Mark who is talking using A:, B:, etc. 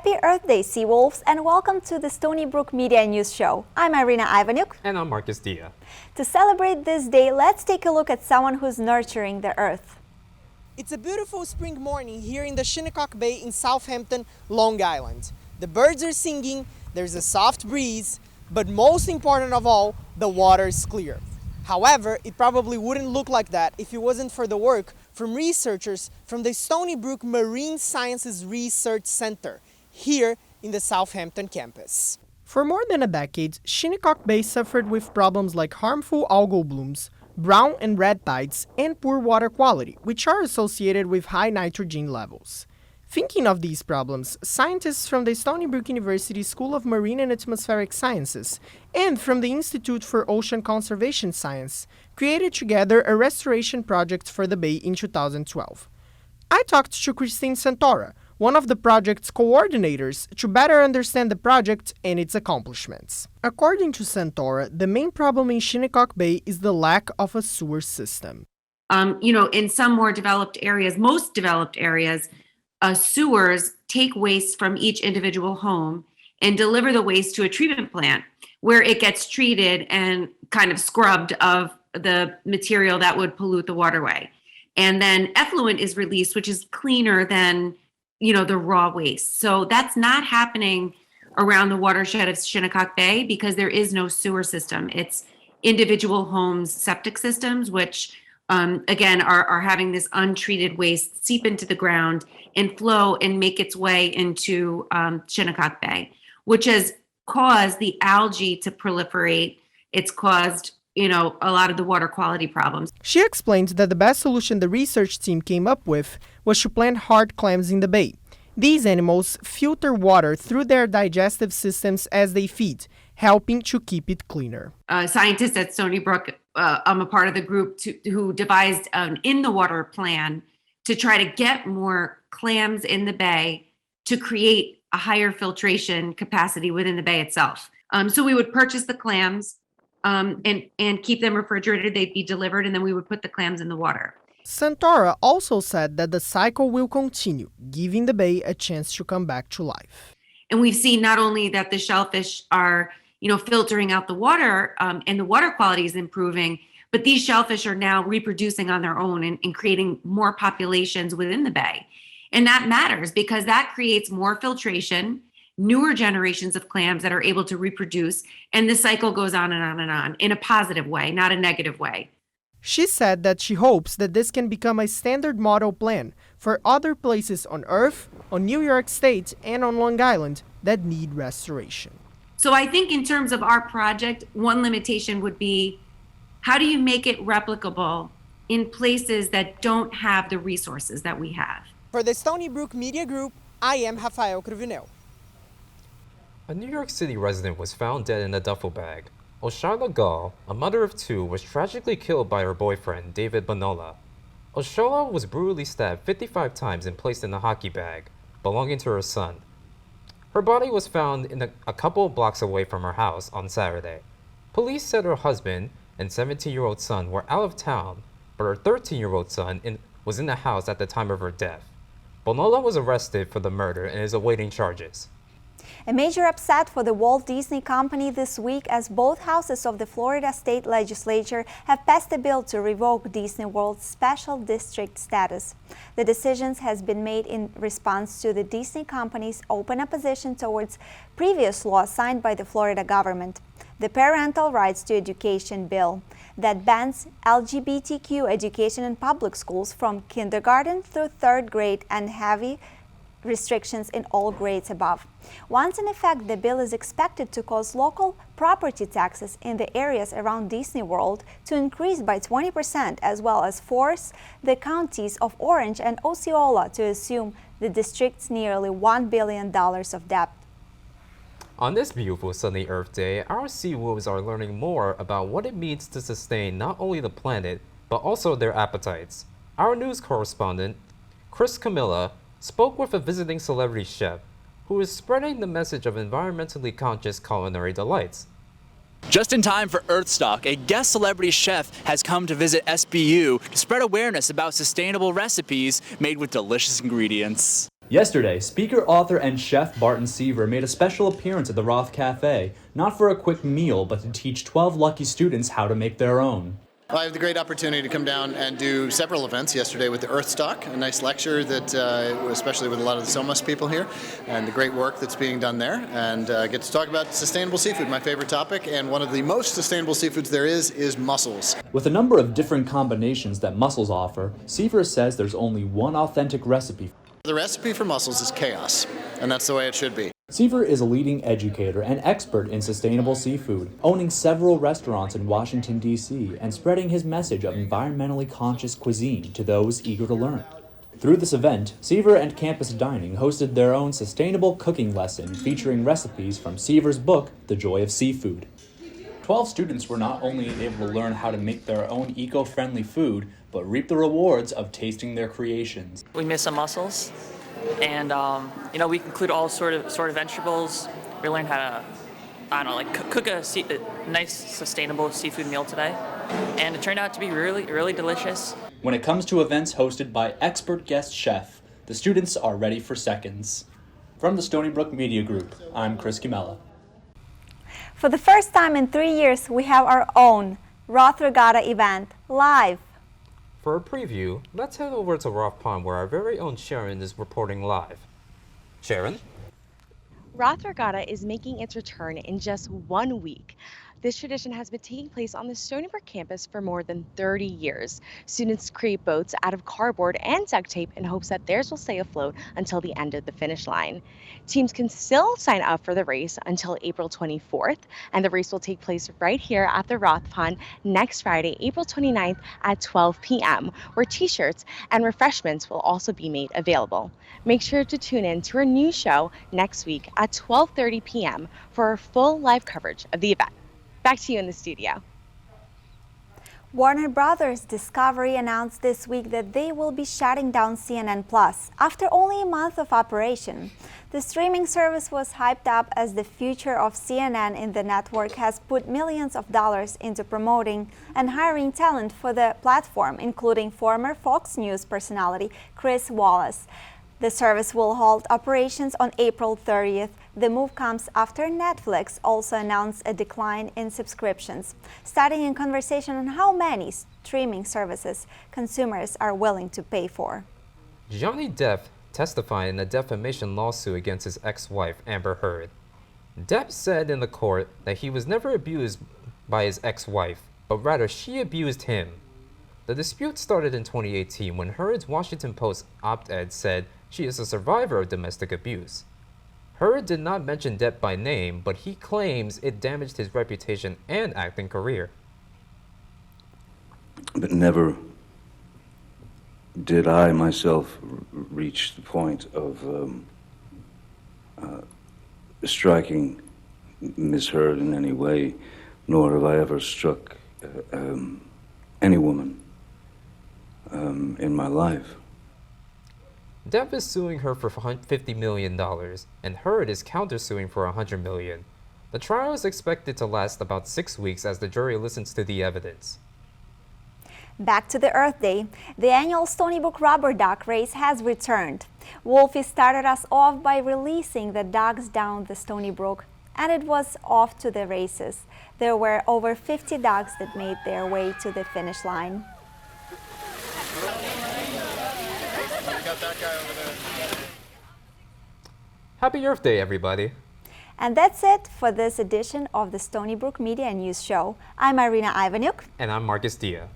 A: Happy Earth Day, Sea Wolves, and welcome to the Stony Brook Media News Show. I'm Irina Ivanuk.
B: And I'm Marcus Dia.
A: To celebrate this day, let's take a look at someone who's nurturing the earth.
C: It's a beautiful spring morning here in the Shinnecock Bay in Southampton, Long Island. The birds are singing, there's a soft breeze, but most important of all, the water is clear. However, it probably wouldn't look like that if it wasn't for the work from researchers from the Stony Brook Marine Sciences Research Center here in the Southampton campus.
D: For more than a decade, Shinnecock Bay suffered with problems like harmful algal blooms, brown and red tides, and poor water quality, which are associated with high nitrogen levels. Thinking of these problems, scientists from the Stony Brook University School of Marine and Atmospheric Sciences and from the Institute for Ocean Conservation Science created together a restoration project for the bay in 2012. I talked to Christine Santora, one of the project's coordinators, to better understand the project and its accomplishments. According to Santora, the main problem in Shinnecock Bay is the lack of a sewer system.
E: In some more developed areas, most developed areas, sewers take waste from each individual home and deliver the waste to a treatment plant where it gets treated and kind of scrubbed of the material that would pollute the waterway. And then effluent is released, which is cleaner than, the raw waste. So that's not happening around the watershed of Shinnecock Bay because there is no sewer system. It's individual homes' septic systems, which again, are having this untreated waste seep into the ground and flow and make its way into Shinnecock Bay, which has caused the algae to proliferate. It's caused, a lot of the water quality problems.
D: She explained that the best solution the research team came up with was to plant hard clams in the bay. These animals filter water through their digestive systems as they feed, helping to keep it cleaner.
E: Scientists at Stony Brook, I'm a part of the group who devised an in-the-water plan to try to get more clams in the bay to create a higher filtration capacity within the bay itself. So we would purchase the clams and keep them refrigerated. They'd be delivered, and then we would put the clams in the water.
D: Santora also said that the cycle will continue, giving the bay a chance to come back to life.
E: And we've seen not only that the shellfish are filtering out the water and the water quality is improving, but these shellfish are now reproducing on their own and creating more populations within the bay. And that matters because that creates more filtration, newer generations of clams that are able to reproduce, and the cycle goes on and on and on in a positive way, not a negative way.
D: She said that she hopes that this can become a standard model plan for other places on Earth, on New York State, and on Long Island that need restoration.
E: So I think in terms of our project, one limitation would be, how do you make it replicable in places that don't have the resources that we have?
C: For the Stony Brook Media Group, I am Rafael Cruvinel.
B: A New York City resident was found dead in a duffel bag. Oshala Gall, a mother of two, was tragically killed by her boyfriend, David Bonola. Oshala was brutally stabbed 55 times and placed in a hockey bag belonging to her son. Her body was found a couple of blocks away from her house on Saturday. Police said her husband and 17-year-old son were out of town, but her 13-year-old son was in the house at the time of her death. Bonola was arrested for the murder and is awaiting charges.
A: A major upset for the Walt Disney Company this week as both houses of the Florida State Legislature have passed a bill to revoke Disney World's special district status. The decision has been made in response to the Disney Company's open opposition towards previous law signed by the Florida government, the Parental Rights to Education bill, that bans LGBTQ education in public schools from kindergarten through third grade and heavy restrictions in all grades above. Once in effect, the bill is expected to cause local property taxes in the areas around Disney World to increase by 20%, as well as force the counties of Orange and Osceola to assume the district's nearly $1 billion of debt.
B: On this beautiful sunny Earth Day, our sea wolves are learning more about what it means to sustain not only the planet, but also their appetites. Our news correspondent, Chris Camilla, spoke with a visiting celebrity chef who is spreading the message of environmentally conscious culinary delights.
F: Just in time for Earthstock, a guest celebrity chef has come to visit SBU to spread awareness about sustainable recipes made with delicious ingredients.
G: Yesterday, speaker, author, and chef Barton Seaver made a special appearance at the Roth Cafe, not for a quick meal, but to teach 12 lucky students how to make their own.
H: I have the great opportunity to come down and do several events yesterday with the Earthstock, a nice lecture that, especially with a lot of the Somos people here, and the great work that's being done there, and get to talk about sustainable seafood, my favorite topic, and one of the most sustainable seafoods there is mussels.
G: With a number of different combinations that mussels offer, Seaver says there's only one authentic recipe.
H: The recipe for mussels is chaos, and that's the way it should be.
G: Seaver is a leading educator and expert in sustainable seafood, owning several restaurants in Washington, D.C., and spreading his message of environmentally conscious cuisine to those eager to learn. Through this event, Seaver and Campus Dining hosted their own sustainable cooking lesson featuring recipes from Seaver's book, The Joy of Seafood. 12 students were not only able to learn how to make their own eco-friendly food, but reap the rewards of tasting their creations.
I: We made some mussels, and we include all sort of vegetables. We learned how to, cook a nice, sustainable seafood meal today, and it turned out to be really, really delicious.
G: When it comes to events hosted by expert guest chef, the students are ready for seconds. From the Stony Brook Media Group, I'm Chris Camella.
A: For the first time in 3 years, we have our own Roth Regatta event live.
B: For a preview, let's head over to Roth Pond where our very own Sharon is reporting live. Sharon?
J: Roth Regatta is making its return in just 1 week. This tradition has been taking place on the Stony Brook campus for more than 30 years. Students create boats out of cardboard and duct tape in hopes that theirs will stay afloat until the end of the finish line. Teams can still sign up for the race until April 24th, and the race will take place right here at the Roth Pond next Friday, April 29th at 12 p.m., where t-shirts and refreshments will also be made available. Make sure to tune in to our new show next week at 12:30 p.m. for our full live coverage of the event. Back to you in the studio.
A: Warner Brothers Discovery announced this week that they will be shutting down CNN Plus after only a month of operation. The streaming service was hyped up as the future of CNN in the network has put millions of dollars into promoting and hiring talent for the platform, including former Fox News personality Chris Wallace. The service will halt operations on April 30th. The move comes after Netflix also announced a decline in subscriptions, starting a conversation on how many streaming services consumers are willing to pay for.
B: Johnny Depp testified in a defamation lawsuit against his ex-wife, Amber Heard. Depp said in the court that he was never abused by his ex-wife, but rather she abused him. The dispute started in 2018 when Heard's Washington Post op-ed said she is a survivor of domestic abuse. Heard did not mention Depp by name, but he claims it damaged his reputation and acting career.
K: But never did I myself reach the point of striking Miss Heard in any way, nor have I ever struck any woman in my life.
B: Depp is suing her for $50 million, and Heard is countersuing for $100 million. The trial is expected to last about 6 weeks as the jury listens to the evidence.
A: Back to the Earth Day, the annual Stony Brook Rubber Duck Race has returned. Wolfie started us off by releasing the ducks down the Stony Brook, and it was off to the races. There were over 50 ducks that made their way to the finish line.
B: Happy Earth Day, everybody.
A: And that's it for this edition of the Stony Brook Media News Show. I'm Irina Ivanuk.
B: And I'm Marcus Dia.